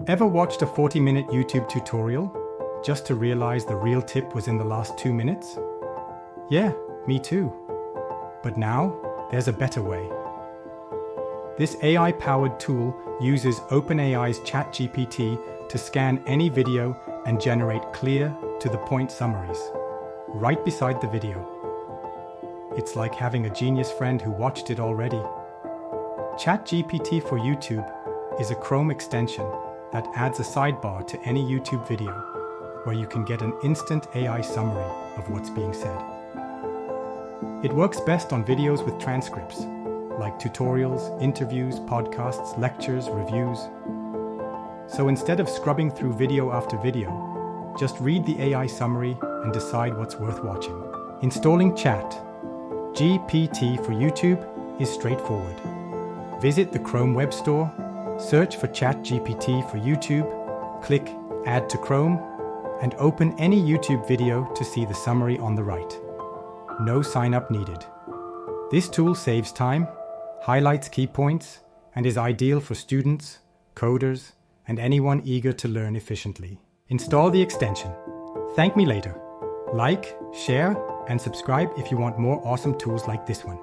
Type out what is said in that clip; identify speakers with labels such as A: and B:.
A: Ever watched a 40-minute YouTube tutorial just to realize the real tip was in the last 2 minutes? Yeah, me too. But now, there's a better way. This AI-powered tool uses OpenAI's ChatGPT to scan any video and generate clear, to-the-point summaries, right beside the video. It's like having a genius friend who watched it already. ChatGPT for YouTube is a Chrome extension that adds a sidebar to any YouTube video, where you can get an instant AI summary of what's being said. It works best on videos with transcripts, like tutorials, interviews, podcasts, lectures, reviews. So instead of scrubbing through video after video, just read the AI summary and decide what's worth watching. Installing ChatGPT for YouTube is straightforward. Visit the Chrome Web Store, search for ChatGPT for YouTube, click Add to Chrome, and open any YouTube video to see the summary on the right. No sign-up needed. This tool saves time, highlights key points, and is ideal for students, coders, and anyone eager to learn efficiently. Install the extension. Thank me later. Like, share, and subscribe if you want more awesome tools like this one.